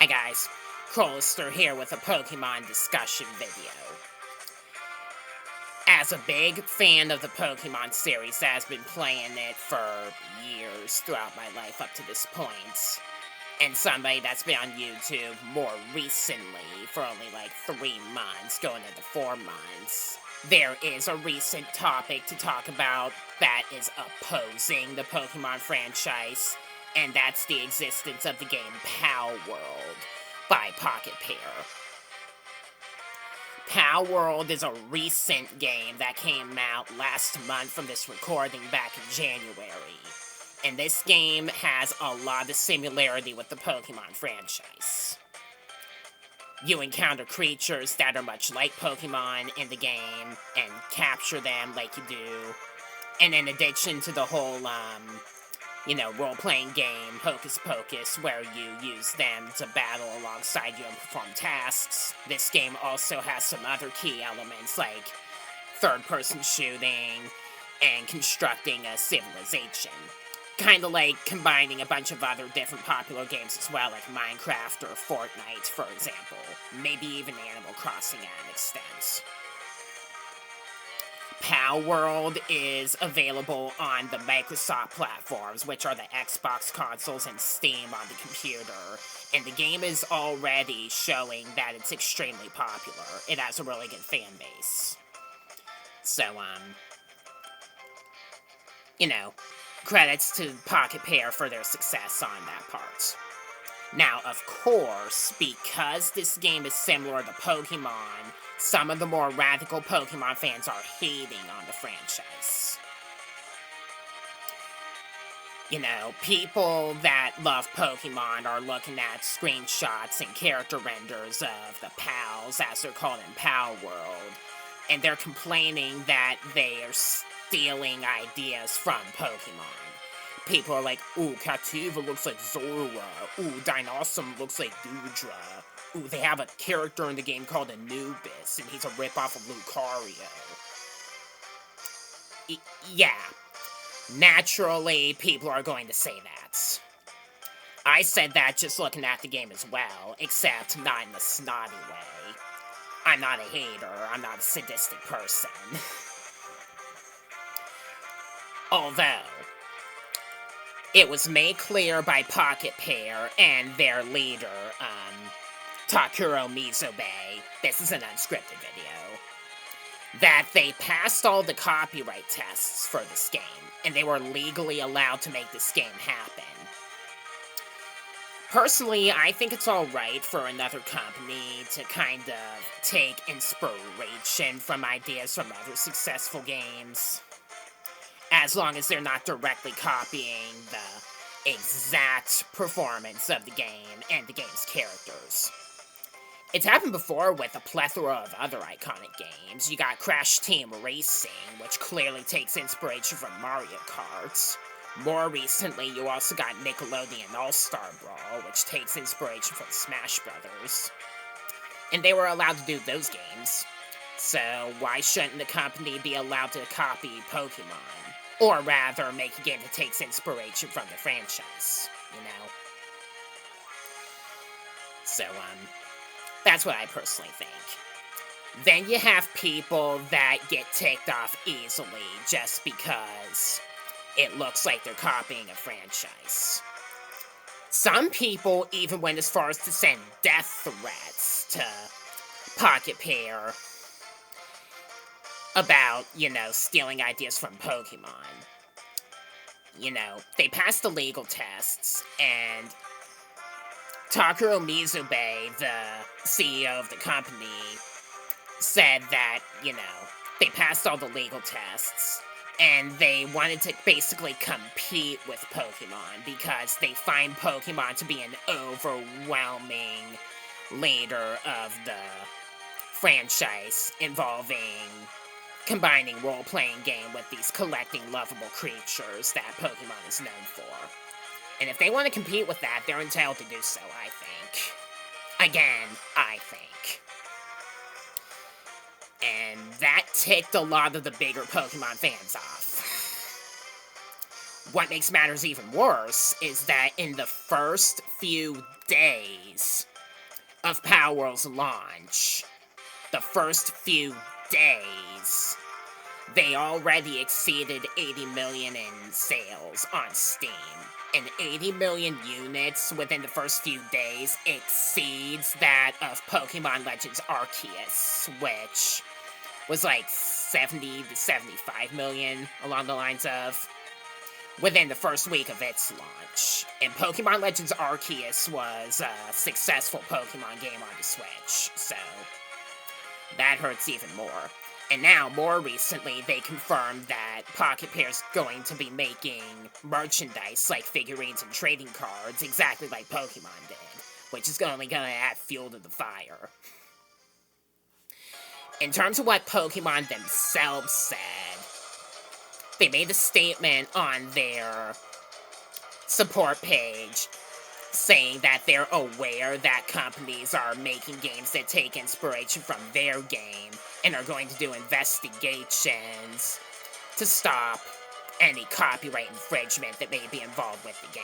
Hi guys, Crowlister here with a Pokemon discussion video. As a big fan of the Pokemon series that has been playing it for years throughout my life up to this point, and somebody that's been on YouTube more recently for only like 3 months, going into 4 months, there is a recent topic to talk about that is opposing the Pokemon franchise, and that's the existence of the game Palworld by Pocket Pair. Palworld is a recent game that came out last month from this recording back in January. And this game has a lot of similarity with the Pokemon franchise. You encounter creatures that are much like Pokemon in the game and capture them like you do. And in addition to the whole, role-playing game, Hocus Pocus, where you use them to battle alongside you and perform tasks, this game also has some other key elements like third-person shooting and constructing a civilization. Kind of like combining a bunch of other different popular games as well, like Minecraft or Fortnite, for example. Maybe even Animal Crossing at an extent. Palworld is available on the Microsoft platforms, which are the Xbox consoles and Steam on the computer, and the game is already showing that it's extremely popular. It has a really good fan base. So, credits to Pocket Pair for their success on that part. Now, of course, because this game is similar to Pokemon, some of the more radical Pokemon fans are hating on the franchise. People that love Pokemon are looking at screenshots and character renders of the Pals, as they're called in Palworld, and they're complaining that they are stealing ideas from Pokemon. People are like, ooh, Captiva looks like Zorua. Ooh, Dinosaur looks like Doodra. Ooh, they have a character in the game called Anubis, and he's a ripoff of Lucario. Yeah. Naturally, people are going to say that. I said that just looking at the game as well, except not in a snotty way. I'm not a hater, I'm not a sadistic person. Although, it was made clear by Pocket Pair and their leader, Takuro Mizobe, this is an unscripted video, that they passed all the copyright tests for this game, and they were legally allowed to make this game happen. Personally, I think it's alright for another company to kind of take inspiration from ideas from other successful games, as long as they're not directly copying the exact performance of the game and the game's characters. It's happened before with a plethora of other iconic games. You got Crash Team Racing, which clearly takes inspiration from Mario Kart. More recently, you also got Nickelodeon All-Star Brawl, which takes inspiration from Smash Brothers. And they were allowed to do those games, so why shouldn't the company be allowed to copy Pokemon? Or rather, make a game that takes inspiration from the franchise, So, that's what I personally think. Then you have people that get ticked off easily just because it looks like they're copying a franchise. Some people even went as far as to send death threats to Pocket Pair about, stealing ideas from Pokemon. They passed the legal tests, and Takuro Mizobe, the CEO of the company, said that, they passed all the legal tests, and they wanted to basically compete with Pokemon, because they find Pokemon to be an overwhelming leader of the franchise, involving combining role-playing game with these collecting lovable creatures that Pokemon is known for. And if they want to compete with that, they're entitled to do so, I think. Again, I think. And that ticked a lot of the bigger Pokemon fans off. What makes matters even worse is that in the first few days of Palworld's launch, the first few days, they already exceeded 80 million in sales on Steam. And 80 million units within the first few days exceeds that of Pokemon Legends Arceus, which was like 70 to 75 million along the lines of within the first week of its launch. And Pokemon Legends Arceus was a successful Pokemon game on the Switch, so that hurts even more. And now, more recently, they confirmed that Pocket Pair's going to be making merchandise like figurines and trading cards exactly like Pokemon did, which is only going to add fuel to the fire. In terms of what Pokemon themselves said, they made a statement on their support page saying that they're aware that companies are making games that take inspiration from their game and are going to do investigations to stop any copyright infringement that may be involved with the game.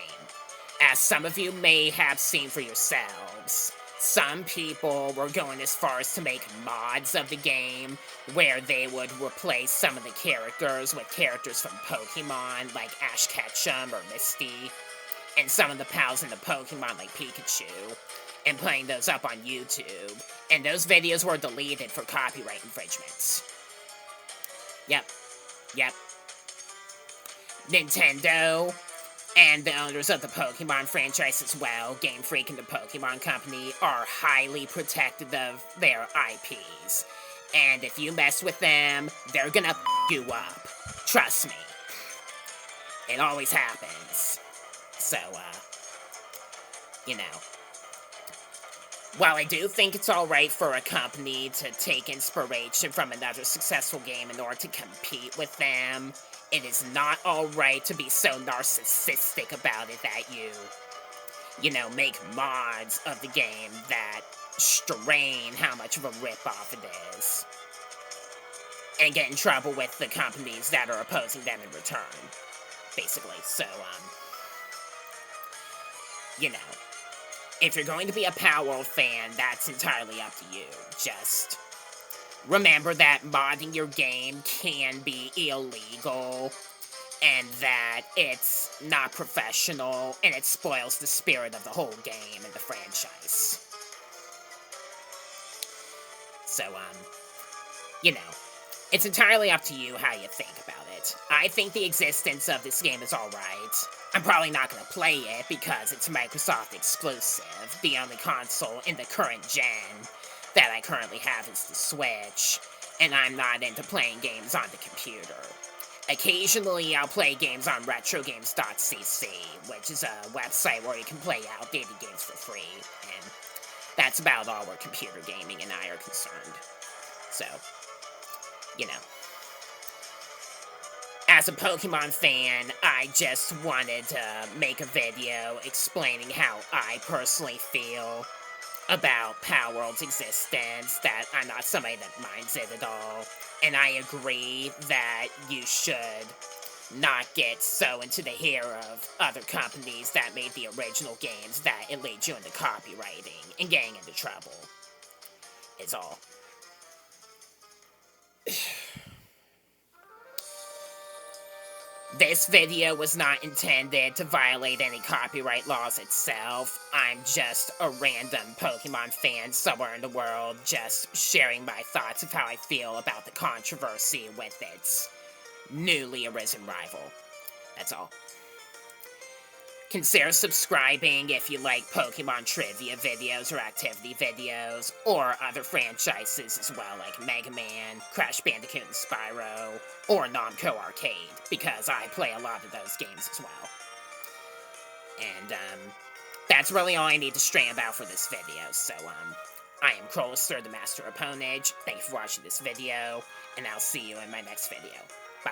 As some of you may have seen for yourselves, some people were going as far as to make mods of the game where they would replace some of the characters with characters from Pokemon like Ash Ketchum or Misty, and some of the pals in the Pokemon like Pikachu, and putting those up on YouTube, and those videos were deleted for copyright infringements. Yep. Nintendo and the owners of the Pokemon franchise as well, Game Freak and the Pokemon Company, are highly protective of their IPs. And if you mess with them, they're gonna f*** you up. Trust me. It always happens. So, you know. While I do think it's alright for a company to take inspiration from another successful game in order to compete with them, it is not alright to be so narcissistic about it that you know, make mods of the game that strain how much of a ripoff it is. And get in trouble with the companies that are opposing them in return. Basically, so, you know, if you're going to be a Palworld fan, that's entirely up to you. Just remember that modding your game can be illegal, and that it's not professional, and it spoils the spirit of the whole game and the franchise. So, you know, it's entirely up to you how you think about it. I think the existence of this game is alright. I'm probably not going to play it because it's a Microsoft exclusive. The only console in the current gen that I currently have is the Switch, and I'm not into playing games on the computer. Occasionally, I'll play games on retrogames.cc, which is a website where you can play outdated games for free, and that's about all where computer gaming and I are concerned. So, you know. As a Pokemon fan, I just wanted to make a video explaining how I personally feel about Palworld's existence, that I'm not somebody that minds it at all, and I agree that you should not get so into the hair of other companies that made the original games that it leads you into copywriting and getting into trouble. Is all. This video was not intended to violate any copyright laws itself. I'm just a random Pokemon fan somewhere in the world, just sharing my thoughts of how I feel about the controversy with its newly arisen rival. That's all. Consider subscribing if you like Pokemon trivia videos or activity videos, or other franchises as well, like Mega Man, Crash Bandicoot and Spyro, or Namco Arcade, because I play a lot of those games as well. And, that's really all I need to stray about for this video, so, I am Crolister, the Master Opponage. Thank you for watching this video, and I'll see you in my next video. Bye.